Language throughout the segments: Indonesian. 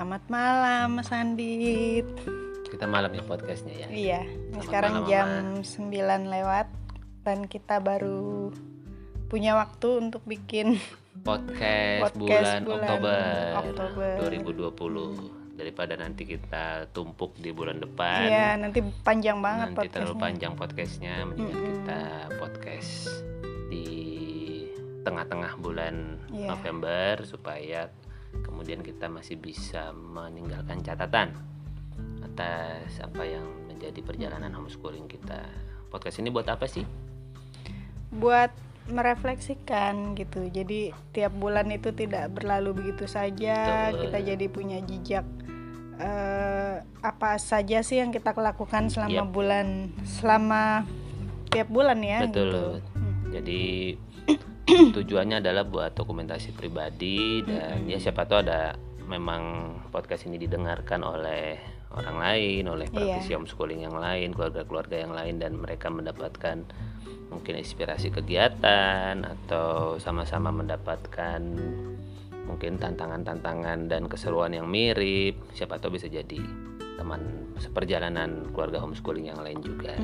Selamat malam Mas Andit. Kita malam ya podcastnya ya. Iya, Selamat sekarang malam, jam Mama. 9 lewat dan kita baru punya waktu untuk bikin Podcast Podcast bulan bulan Oktober Oktober. 2020. Daripada nanti kita tumpuk di bulan depan. Iya, nanti panjang banget Nanti terlalu podcastnya. panjang podcastnya, mendingan kita podcast di tengah-tengah bulan Iya. November supaya kemudian kita masih bisa meninggalkan catatan atas apa yang menjadi perjalanan homeschooling kita. Podcast ini buat apa sih? Buat merefleksikan gitu. Jadi tiap bulan itu tidak berlalu begitu saja. Betul. Kita jadi punya jejak apa saja sih yang kita lakukan selama tiap bulan ya. Betul. Gitu. Jadi tujuannya adalah buat dokumentasi pribadi dan ya siapa tahu ada memang podcast ini didengarkan oleh orang lain, oleh praktisi homeschooling yang lain, keluarga-keluarga yang lain, dan mereka mendapatkan mungkin inspirasi kegiatan atau sama-sama mendapatkan mungkin tantangan-tantangan dan keseruan yang mirip. Siapa tahu bisa jadi teman seperjalanan keluarga homeschooling yang lain juga.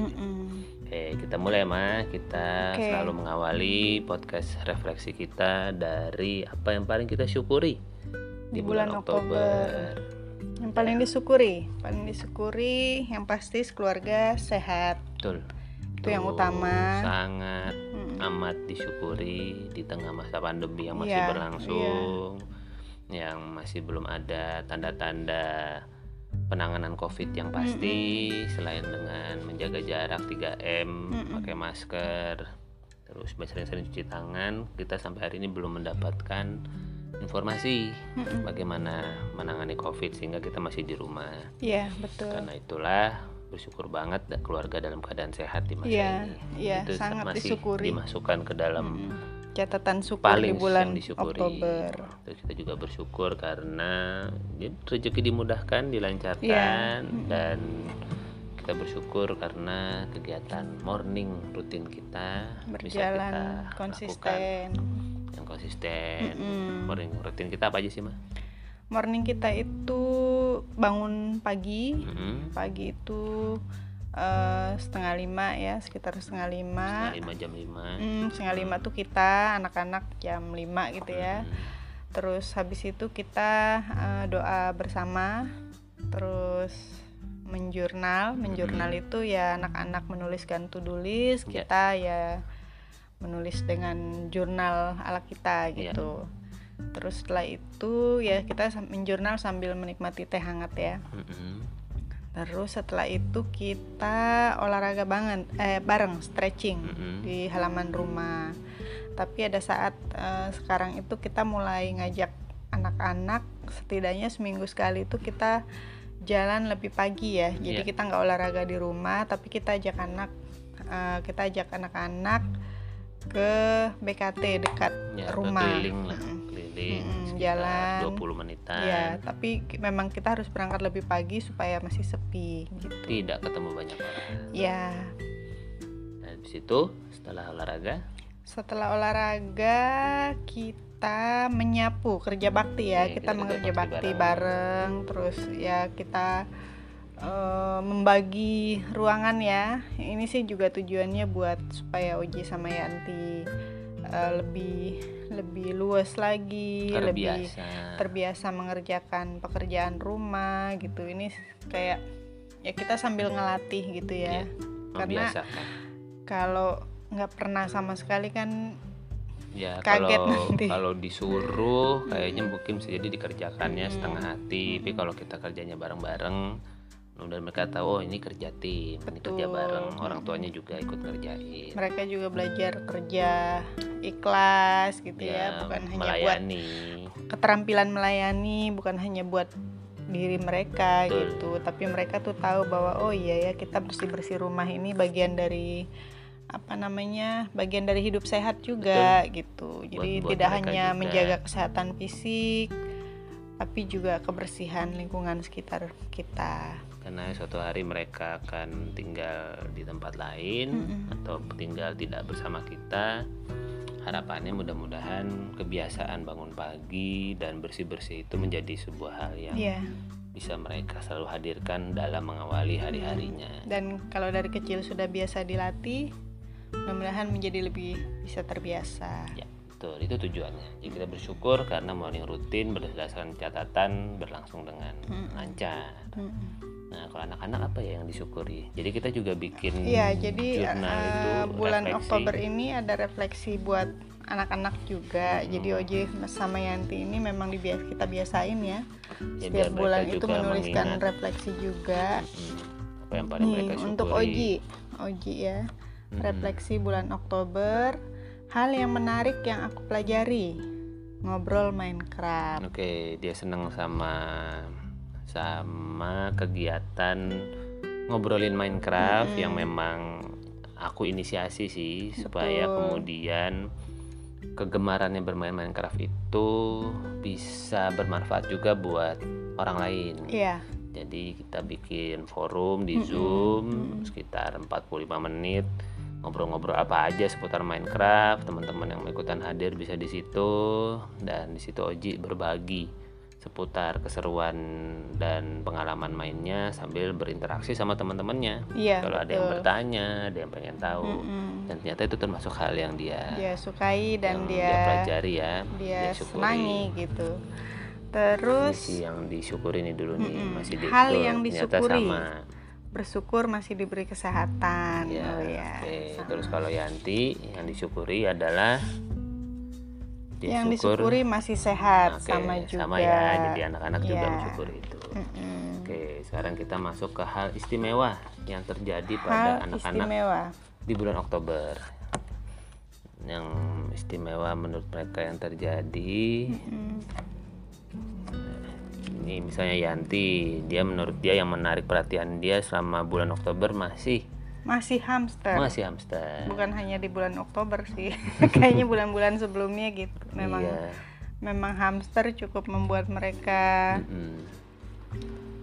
Oke, kita mulai Kita selalu mengawali podcast refleksi kita dari apa yang paling kita syukuri di bulan Oktober. Yang paling disyukuri yang pasti keluarga sehat. Betul. Itu yang utama. Sangat amat disyukuri di tengah masa pandemi yang masih berlangsung, yang masih belum ada tanda-tanda penanganan COVID yang pasti, selain dengan menjaga jarak 3M, pakai masker, terus sering-sering cuci tangan. Kita sampai hari ini belum mendapatkan informasi bagaimana menangani COVID sehingga kita masih di rumah. Iya, betul. Karena itulah bersyukur banget keluarga dalam keadaan sehat di masa ini. Iya, Itu sangat masih disyukuri. dimasukkan ke dalam Catatan syukur paling di bulan yang disyukuri. Oktober. Terus kita juga bersyukur karena rezeki dimudahkan, dilancarkan, dan kita bersyukur karena kegiatan morning rutin kita bisa Berjalan kita konsisten. lakukan. Yang konsisten. Morning rutin kita apa aja sih, Ma? Morning kita itu bangun pagi. Pagi itu 4:30 ya, sekitar 4:30. 5 jam 5. 4:30 tuh kita anak-anak jam 5 gitu ya. Terus habis itu kita doa bersama. Terus menjurnal itu ya anak-anak menuliskan to-do list, kita ya menulis dengan jurnal ala kita gitu. Terus setelah itu ya kita menjurnal sambil menikmati teh hangat ya. Terus setelah itu kita olahraga bareng stretching di halaman rumah. Tapi ada saat sekarang itu kita mulai ngajak anak-anak setidaknya seminggu sekali itu kita jalan lebih pagi ya. Jadi kita nggak olahraga di rumah, tapi kita ajak anak-anak ke BKT dekat rumah. Keliling lah, jalan 20 menitan. Ya, tapi memang kita harus berangkat lebih pagi supaya masih sepi gitu. Tidak ketemu banyak orang. Ya. Dan habis itu setelah olahraga kita menyapu, kerja bakti ya. Kita mengerja bakti bareng. Terus ya kita membagi ruangan ya. Ini sih juga tujuannya buat supaya Oji sama Yanti lebih luas lagi, lebih terbiasa mengerjakan pekerjaan rumah gitu. Ini kayak ya kita sambil ngelatih gitu ya. Karena kalau nggak pernah sama sekali kan ya, kaget nanti. Kalau disuruh kayaknya mungkin bisa jadi dikerjakannya setengah hati, tapi kalau kita kerjanya bareng-bareng, dan mereka tahu ini kerja tim, ini kerja bareng, orang tuanya juga ikut ngerjain. Mereka juga belajar kerja ikhlas gitu ya, bukan hanya buat keterampilan melayani, bukan hanya buat diri mereka gitu, tapi mereka tuh tahu bahwa oh iya ya kita bersih-bersih rumah ini bagian dari hidup sehat juga. Gitu. Jadi buat tidak hanya juga menjaga kesehatan fisik, tapi juga kebersihan lingkungan sekitar kita. Karena suatu hari mereka akan tinggal di tempat lain atau tinggal tidak bersama kita, harapannya mudah-mudahan kebiasaan bangun pagi dan bersih-bersih itu menjadi sebuah hal yang bisa mereka selalu hadirkan dalam mengawali hari-harinya. Dan kalau dari kecil sudah biasa dilatih, mudah-mudahan menjadi lebih bisa terbiasa. Ya, betul, itu tujuannya. Jadi kita bersyukur karena morning rutin berdasarkan catatan berlangsung dengan lancar. Nah, kalau anak-anak apa ya yang disyukuri? Jadi kita juga bikin jurnal itu bulan refleksi. Oktober ini ada refleksi buat anak-anak juga. Jadi Oji sama Yanti ini memang kita biasain ya. Setiap bulan itu menuliskan refleksi juga. Apa yang paling mereka syukuri? Untuk Oji ya. Refleksi bulan Oktober, hal yang menarik yang aku pelajari. Ngobrol Minecraft. Oke, dia senang sama kegiatan ngobrolin Minecraft yang memang aku inisiasi sih. Betul. Supaya kemudian kegemarannya bermain Minecraft itu bisa bermanfaat juga buat orang lain. Iya. Jadi kita bikin forum di Zoom sekitar 45 menit, ngobrol-ngobrol apa aja seputar Minecraft. Teman-teman yang ikutan hadir bisa di situ, dan di situ Oji berbagi seputar keseruan dan pengalaman mainnya sambil berinteraksi sama teman-temannya. Kalau ada yang bertanya, ada yang pengen tahu, dan ternyata itu termasuk hal yang dia sukai dan dia pelajari ya, dia senangi gitu. Terus yang disyukuri nih dulu nih masih hal yang disyukuri bersyukur masih diberi kesehatan. Terus kalau Yanti yang disyukuri adalah yang disyukuri masih sehat. Sama ya, jadi anak-anak juga mensyukuri itu. Oke, sekarang kita masuk ke hal istimewa yang terjadi pada anak-anak di bulan Oktober. Yang istimewa menurut mereka yang terjadi, ini misalnya Yanti, menurut dia yang menarik perhatian dia selama bulan Oktober masih hamster. Bukan hanya di bulan Oktober sih. Kayaknya bulan-bulan sebelumnya gitu. Memang hamster cukup membuat mereka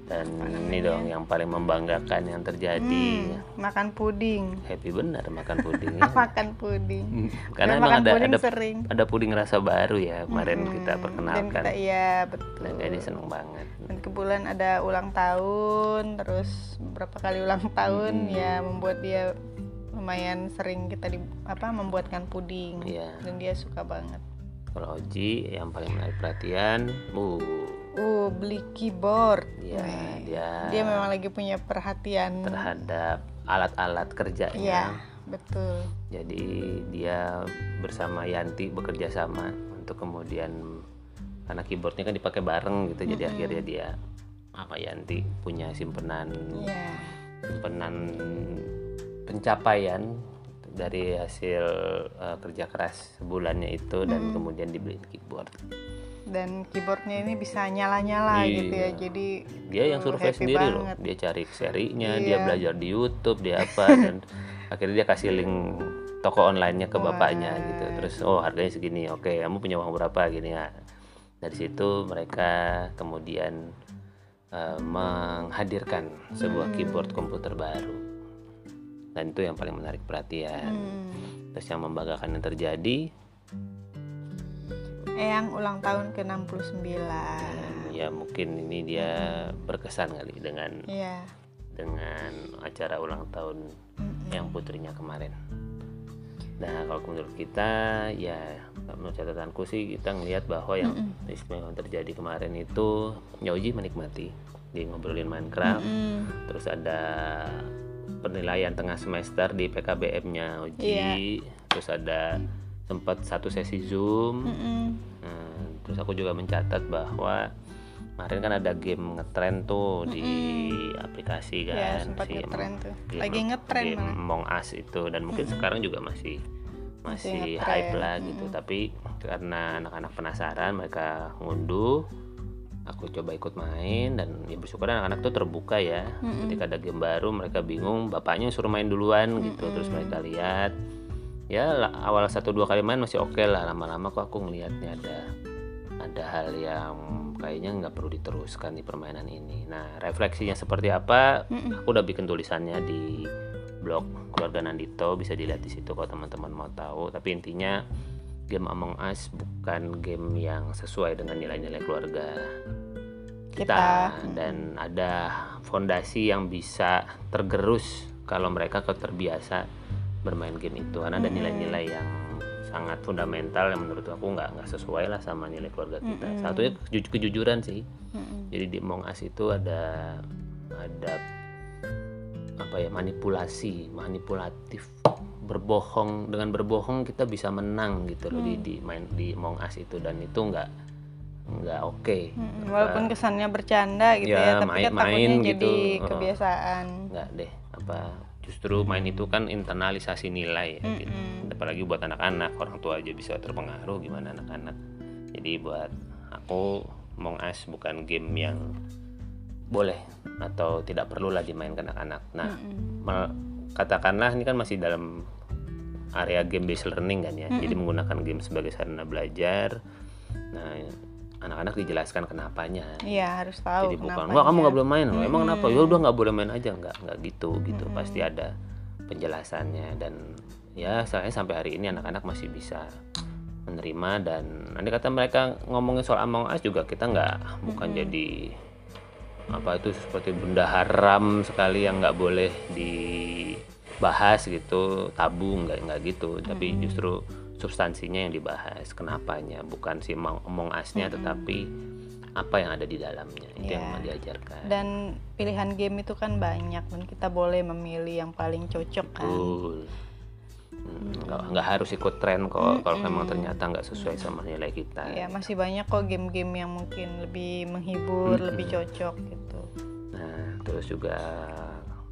dan ini dong yang paling membanggakan yang terjadi. Makan puding. Happy benar makan puding. Ya. Makan puding. Karena memang ada puding rasa baru ya kemarin kita perkenalkan. Dan betul. Dan jadi seneng banget. Dan kebetulan ada ulang tahun, terus beberapa kali ulang tahun ya membuat dia lumayan sering kita membuatkan puding. Dan dia suka banget. Kalau Oji yang paling menarik perhatian, beli keyboard. Dia memang lagi punya perhatian terhadap alat-alat kerjanya. Betul. Jadi dia bersama Yanti bekerja sama untuk kemudian, karena keyboardnya kan dipakai bareng gitu. Jadi akhirnya dia Yanti punya simpenan pencapaian dari hasil kerja keras sebulannya itu, dan kemudian dibeliin keyboard. Dan keyboardnya ini bisa nyala-nyala gitu ya. Jadi dia yang survei sendiri loh. Dia cari serinya, dia belajar di YouTube, dia apa, dan akhirnya dia kasih link toko online-nya ke bapaknya gitu. Terus harganya segini. Oke, kamu punya uang berapa gini ya. Dari situ mereka kemudian menghadirkan sebuah keyboard komputer baru. Dan itu yang paling menarik perhatian. Terus yang membanggakan yang terjadi, Eyang ulang tahun ke-69. Ya mungkin ini dia berkesan kali dengan acara ulang tahun yang putrinya kemarin. Nah, kalau menurut kita menurut catatanku sih, kita ngelihat bahwa yang istimewa yang terjadi kemarin itu Oji menikmati. Dia ngobrolin Minecraft, terus ada penilaian tengah semester di PKBM-nya Oji, terus ada sempat satu sesi Zoom. Terus aku juga mencatat bahwa kemarin kan ada game ngetren tuh di aplikasi kan, sempat ngetren tuh. Lagi ngetren game Among Us itu, dan mungkin sekarang juga masih hype lah gitu. Tapi karena anak-anak penasaran, mereka ngunduh, aku coba ikut main, dan bersyukur anak-anak tuh terbuka ya. Ketika ada game baru mereka bingung, bapaknya suruh main duluan gitu. Terus mereka lihat, awal 1-2 kali main masih oke lah. Lama-lama kok aku ngelihatnya ada hal yang kayaknya nggak perlu diteruskan di permainan ini. Nah, refleksinya seperti apa? Aku udah bikin tulisannya di blog Keluarga Nandito, bisa dilihat di situ kalau teman-teman mau tahu. Tapi intinya game Among Us bukan game yang sesuai dengan nilai-nilai keluarga kita. Dan ada fondasi yang bisa tergerus kalau mereka terbiasa bermain game itu, karena ada nilai-nilai yang sangat fundamental yang menurut aku nggak sesuai lah sama nilai keluarga kita. Satunya kejujuran sih. Jadi di Among Us itu ada apa ya, manipulatif, berbohong. Dengan berbohong kita bisa menang gitu loh di main di Among Us itu, dan itu nggak oke. Walaupun kesannya bercanda gitu ya, tapi kan takutnya jadi gitu, kebiasaan. Nggak deh, justru main itu kan internalisasi nilai ya, gitu. Apalagi buat anak-anak, orang tua aja bisa terpengaruh, gimana anak-anak. Jadi buat aku Among Us bukan game yang boleh atau tidak perlu lah dimainkan anak-anak. Nah, katakanlah ini kan masih dalam area game based learning kan ya, jadi menggunakan game sebagai sarana belajar. Nah, anak-anak dijelaskan kenapanya. Iya, harus tahu. Jadi bukan, wah kamu nggak boleh main, emang kenapa? Ya udah nggak boleh main aja, nggak gitu. Pasti ada penjelasannya, dan ya saya sampai hari ini anak-anak masih bisa menerima. Dan nanti kata mereka ngomongin soal Among Us juga kita bukan jadi apa itu seperti benda haram sekali yang nggak boleh dibahas gitu, tabu, nggak gitu. Tapi justru substansinya yang dibahas, kenapanya, bukan si Among Us-nya, tetapi apa yang ada di dalamnya, itu yang diajarkan. Dan pilihan game itu kan banyak, dan kita boleh memilih yang paling cocok kan. Betul. Nggak harus ikut tren kok, kalau memang ternyata nggak sesuai sama nilai kita. Ya, masih banyak kok game-game yang mungkin lebih menghibur, lebih cocok gitu. Nah, terus juga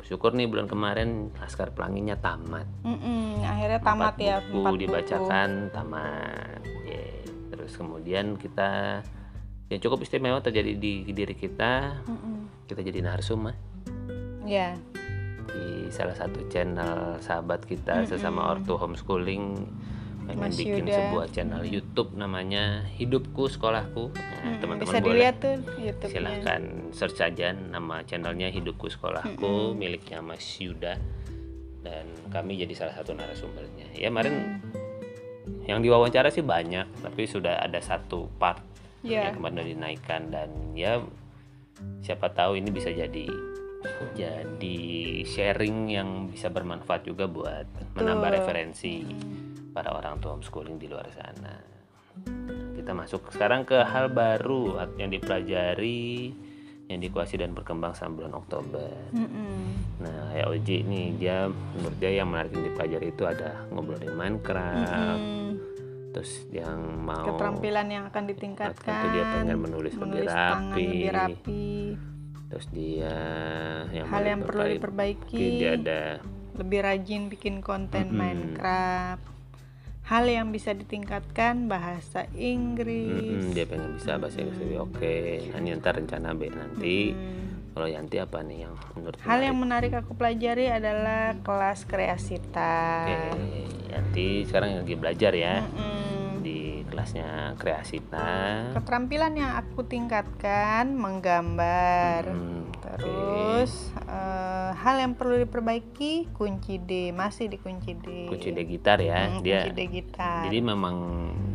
bersyukur nih bulan kemarin Laskar Pelanginya tamat. Akhirnya tamat 4 ya. 4 buku dibacakan, tamat. Terus kemudian kita yang cukup istimewa terjadi di diri kita. Kita jadi narsum ya di salah satu channel sahabat kita sesama ortu homeschooling, bikin sebuah channel YouTube namanya Hidupku Sekolahku. Nah, teman-teman bisa dilihat tuh YouTube-nya. Silahkan search saja nama channelnya Hidupku Sekolahku, miliknya Mas Yuda, dan kami jadi salah satu narasumbernya. Ya kemarin yang diwawancara sih banyak, tapi sudah ada satu part yang kemarin dinaikkan, dan ya siapa tahu ini bisa jadi sharing yang bisa bermanfaat juga buat menambah referensi para orang tua homeschooling di luar sana. Kita masuk sekarang ke hal baru yang dipelajari, yang dikuasai dan berkembang selama bulan Oktober. Nah, ya Oji nih, menurut dia yang menarik yang dipelajari itu ada ngobrolin Minecraft, terus yang mau keterampilan yang akan ditingkatkan, itu dia pengen menulis lebih rapi. Terus dia hal yang perlu diperbaiki, dia ada lebih rajin bikin konten Minecraft. Hal yang bisa ditingkatkan bahasa Inggris. Dia pengen bisa bahasa Inggris lebih oke. Nah, ini ntar rencana B nanti. Kalau Yanti apa nih yang menurut hal yang menarik aku pelajari adalah kelas kreasitas. Yanti sekarang lagi belajar ya di kelasnya kreasitas. Keterampilan yang aku tingkatkan menggambar. Terus hal yang perlu diperbaiki kunci D, masih di kunci D. Kunci D gitar ya, dia. Kunci D gitar. Jadi memang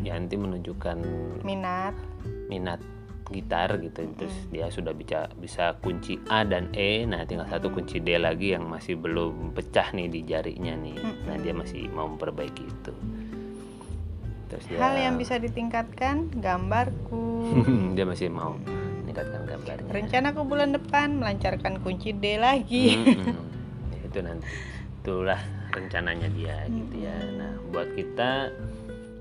Yanti menunjukkan minat gitar gitu. Terus dia sudah bisa kunci A dan E. Nah, tinggal satu kunci D lagi yang masih belum pecah nih di jarinya nih. Nah, dia masih mau memperbaiki itu. Terus hal yang bisa ditingkatkan gambarku. Dia masih mau meningkatkan gambarnya. Rencanaku bulan depan melancarkan kunci D lagi. Itu nanti, itulah rencananya dia gitu ya. Nah, buat kita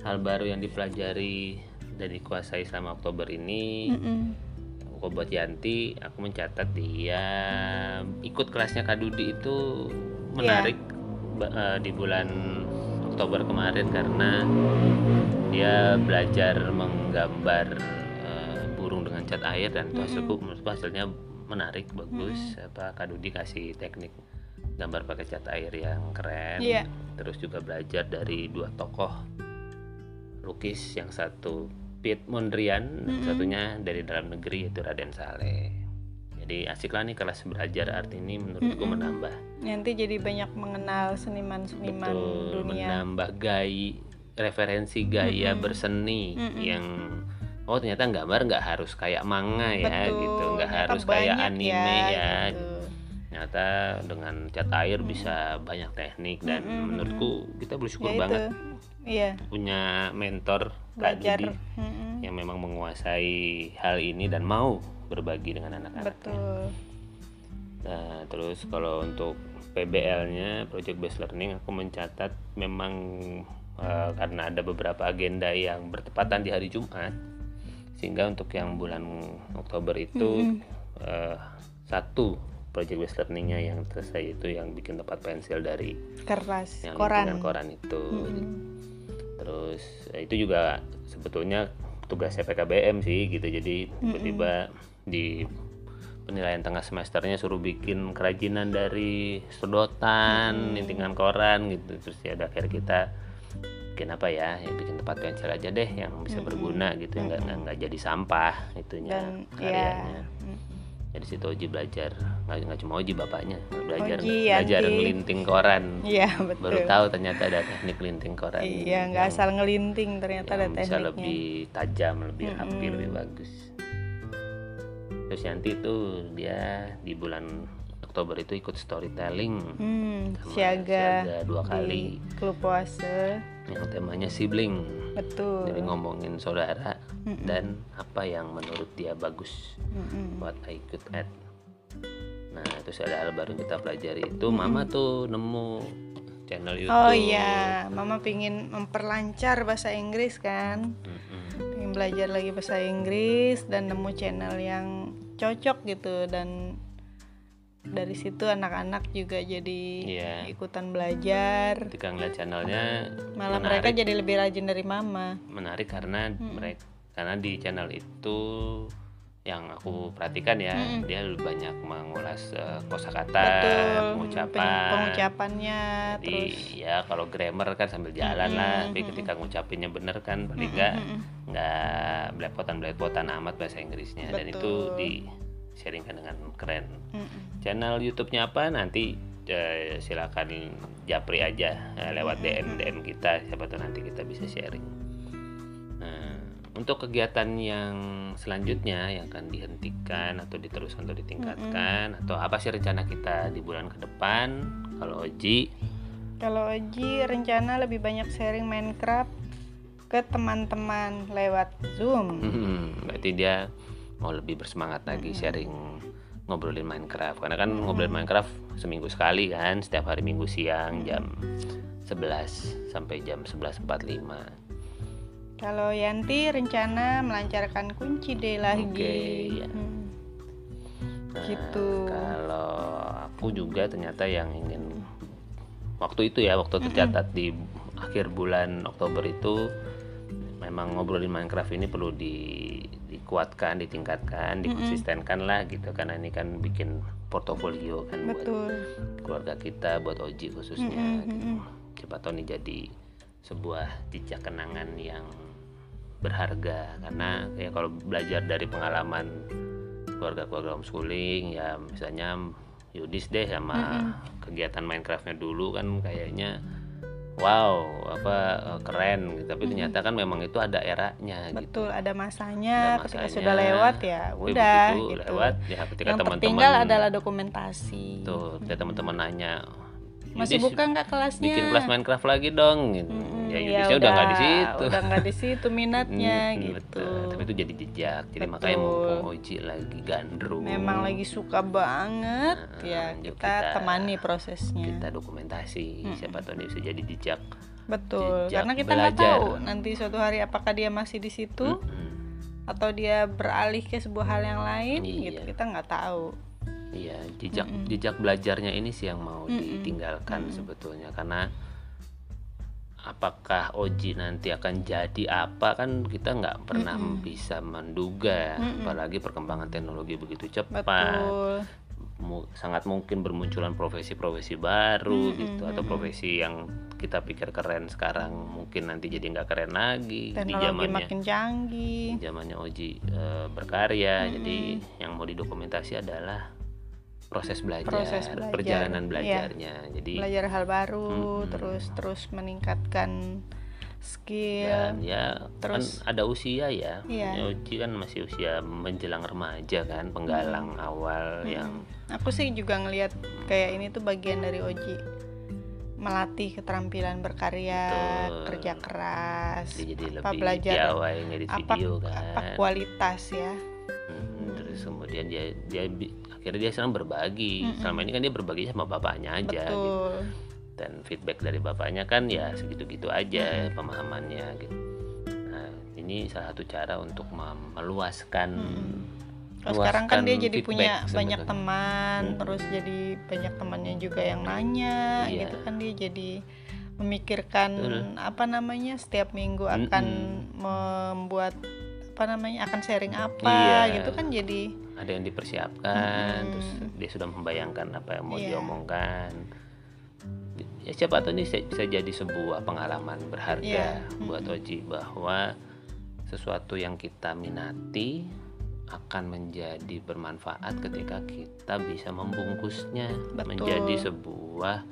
hal baru yang dipelajari dan dikuasai selama Oktober ini, aku buat Yanti, aku mencatat dia ikut kelasnya Kak Dudi itu menarik di bulan Oktober kemarin, karena dia belajar menggambar burung dengan cat air, dan menurutku hasilnya menarik, bagus. Kak Dudi kasih teknik gambar pakai cat air yang keren. Terus juga belajar dari 2 tokoh lukis, yang satu Piet Mondrian, satunya dari dalam negeri yaitu Raden Saleh. Jadi asik lah nih kelas belajar art ini, menurutku menambah. Nanti jadi banyak mengenal seniman-seniman dunia. Menambah referensi gaya berseni yang ternyata gambar nggak harus kayak manga ya. Betul, gitu, nggak ternyata harus kayak banyak anime ya. gitu. Ternyata dengan cat air bisa banyak teknik dan menurutku kita bersyukur Ya banget iya, punya mentor Kak belajar. Didi yang memang menguasai hal ini dan mau berbagi dengan anak-anak. Betul. Nah, terus kalau untuk PBL-nya Project Based Learning aku mencatat memang karena ada beberapa agenda yang bertepatan di hari Jumat, sehingga untuk yang bulan Oktober itu satu Project Based Learning-nya yang selesai itu yang bikin tempat pensil dari Kertas, yang koran. lintingan koran itu. Terus itu juga sebetulnya tugasnya PKBM sih gitu. Jadi tiba-tiba di penilaian tengah semesternya suruh bikin kerajinan dari sedotan, lintingan koran gitu. Terus ya udah akhirnya kita bikin apa ya bikin tempat pensil aja deh yang bisa berguna gitu, nggak jadi sampah itunya. Dan karyanya. Jadi situ Oji belajar, nggak cuma Oji bapaknya belajar Oji, belajar Yanti. ngelinting koran. Iya, betul. Baru tahu ternyata ada teknik linting koran. Iya, nggak asal ngelinting, ternyata ada yang bisa tekniknya. lebih tajam, lebih rapi, lebih bagus. Terus Yanti tuh dia di bulan Oktober itu ikut storytelling sama Siaga 2 kali di klub puasa. yang temanya sibling. Betul. Jadi ngomongin saudara dan apa yang menurut dia bagus, what I could add. Nah, terus ada hal baru yang kita pelajari itu Mama tuh nemu channel YouTube. Oh iya, Mama pingin memperlancar bahasa Inggris kan. Pengen belajar lagi bahasa Inggris dan nemu channel yang cocok gitu, dan dari situ anak-anak juga jadi ikutan belajar. Ketika ngeliat channelnya Malah mereka jadi lebih rajin dari Mama. Menarik karena karena di channel itu yang aku perhatikan ya, dia lebih banyak mengulas kosakata, pengucapannya. Jadi terus ya kalau grammar kan sambil jalan lah, tapi ketika ngucapinnya bener kan paling nggak belepotan amat bahasa Inggrisnya. Dan itu di sharingkan dengan keren. Channel YouTube-nya apa nanti silakan japri aja lewat DM kita, siapa tahu nanti kita bisa sharing. Nah, untuk kegiatan yang selanjutnya yang akan dihentikan atau diteruskan atau ditingkatkan atau apa sih rencana kita di bulan ke depan? Kalau Oji rencana lebih banyak sharing Minecraft ke teman-teman lewat Zoom. Berarti dia mau lebih bersemangat lagi sharing ngobrolin Minecraft, karena kan ngobrolin Minecraft seminggu sekali kan, setiap hari Minggu siang jam 11 sampai jam 11.45. Kalau Yanti rencana melancarkan kunci D lagi. Nah, gitu. Kalau aku juga ternyata yang ingin waktu tercatat di akhir bulan Oktober itu memang ngobrolin Minecraft ini perlu dikuatkan, ditingkatkan, dikonsistenkan lah gitu, karena ini kan bikin portofolio kan. Betul. Buat keluarga kita, buat Oji khususnya gitu. Siapa tahu nih jadi sebuah jejak kenangan yang berharga, karena ya kalau belajar dari pengalaman keluarga-keluarga homeschooling ya, misalnya Yudis deh sama kegiatan Minecraftnya dulu kan kayaknya wow keren gitu. Tapi ternyata kan memang itu ada eranya. Betul, gitu. ada masanya. Ketika sudah lewat ya udah gitu. Lewat ya, ketika yang teman-teman tertinggal adalah dokumentasi. Tuh, ketika teman-teman nanya, masih buka nggak kelasnya? Bikin kelas Minecraft lagi dong gitu. Ya Yudisnya udah nggak di situ. Udah nggak di situ minatnya gitu. Betul. Tapi itu jadi jejak. Jadi makanya mumpung Oji lagi gandrung. Memang lagi suka banget kita temani prosesnya. Kita dokumentasi. Siapa tahu dia bisa jadi jejak. Betul. Karena kita nggak tahu nanti suatu hari apakah dia masih di situ atau dia beralih ke sebuah hal yang lain. Gitu kita nggak tahu. Iya, jejak belajarnya ini sih yang mau ditinggalkan sebetulnya, karena apakah Oji nanti akan jadi apa kan kita nggak pernah bisa menduga, apalagi perkembangan teknologi begitu cepat. Betul. Sangat mungkin bermunculan profesi-profesi baru gitu, atau profesi yang kita pikir keren sekarang mungkin nanti jadi nggak keren lagi. Teknologi makin canggih. Di zamannya Oji berkarya, jadi yang mau didokumentasi adalah proses belajar, perjalanan belajarnya. Jadi belajar hal baru, terus meningkatkan skill. Dan ya terus kan ada usia ya. iya. Oji kan masih usia menjelang remaja kan, penggalang awal yang Aku sih juga ngelihat kayak ini tuh bagian dari Oji, melatih keterampilan berkarya, Betul. kerja keras, dia jadi apa lebih belajar piawai ngedit video kan. apa kualitas ya. Terus kemudian akhirnya dia senang berbagi. Selama ini kan dia berbagi sama bapaknya aja gitu. Betul. Dan feedback dari bapaknya kan ya segitu-gitu aja pemahamannya gitu. Nah, ini salah satu cara untuk meluaskan Sekarang kan dia jadi feedback punya banyak sebenarnya. teman, terus jadi banyak temannya juga yang nanya, Iya. gitu kan dia jadi memikirkan apa namanya setiap minggu akan membuat apa namanya akan sharing apa, Iya. gitu kan jadi Ada yang dipersiapkan, terus dia sudah membayangkan apa yang mau Iya. diomongkan. Ya siapa tahu ini bisa jadi sebuah pengalaman berharga Iya. buat Oji, bahwa sesuatu yang kita minati akan menjadi bermanfaat ketika kita bisa membungkusnya Betul. menjadi sebuah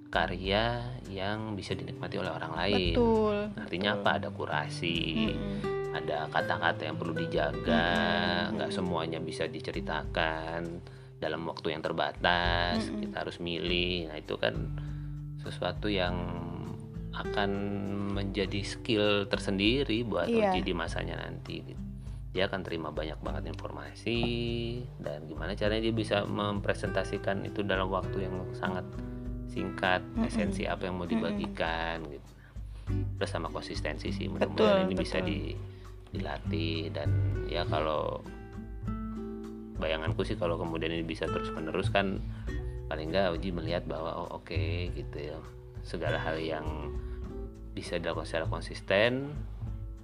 karya yang bisa dinikmati oleh orang lain. betul. Artinya apa? Ada kurasi, ada kata-kata yang perlu dijaga, nggak semuanya bisa diceritakan dalam waktu yang terbatas. Kita harus milih. Nah itu kan sesuatu yang akan menjadi skill tersendiri buat Iya. Oji di masanya nanti gitu. Dia akan terima banyak banget informasi, dan gimana caranya dia bisa mempresentasikan itu dalam waktu yang sangat singkat, esensi apa yang mau dibagikan gitu. Terus sama konsistensi sih, mudah-mudahan ini bisa dilatih. Dan ya kalau bayanganku sih kalau kemudian ini bisa terus menerus kan, paling nggak Oji melihat bahwa oke, gitu ya, segala hal yang bisa dilakukan secara konsisten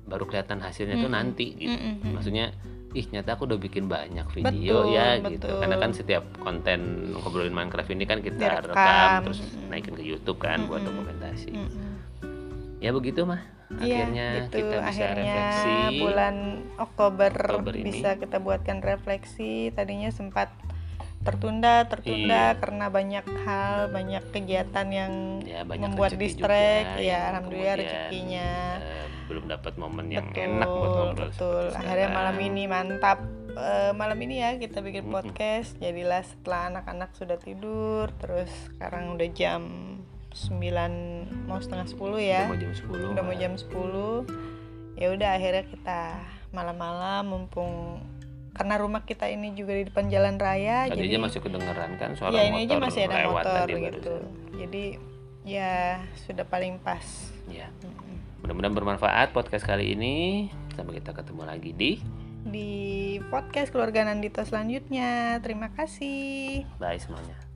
baru kelihatan hasilnya tuh nanti gitu. Maksudnya nyata aku udah bikin banyak video gitu. Karena kan setiap konten ngobrolin Minecraft ini kan kita rekam terus naikin ke YouTube kan buat dokumentasi. Ya begitu mah. Akhirnya gitu. kita bisa Akhirnya refleksi. bulan Oktober ini bisa kita buatkan refleksi. Tadinya sempat tertunda Iya. karena banyak hal, banyak kegiatan yang Ya, banyak membuat rezeki distract. juga, Ya yang alhamdulillah kemudian, rezekinya. belum dapat momen yang enak buat ngobrol Betul. seperti Akhirnya sekarang. malam ini mantap. Malam ini ya kita bikin podcast. Jadilah setelah anak-anak sudah tidur, terus sekarang udah jam 9 mau setengah 10 ya. Udah mau jam 10. Udah mau jam 10. Ya udah akhirnya kita malam-malam mumpung karena rumah kita ini juga di depan jalan raya. Tadinya jadi masih kedengeran kan suara ya ini aja motor masih ada lewat motor tadi gitu. barusan. Jadi ya sudah paling pas. Ya. Mudah-mudahan bermanfaat podcast kali ini. Sampai kita ketemu lagi Di podcast Keluarga Nandito selanjutnya. Terima kasih. Bye semuanya.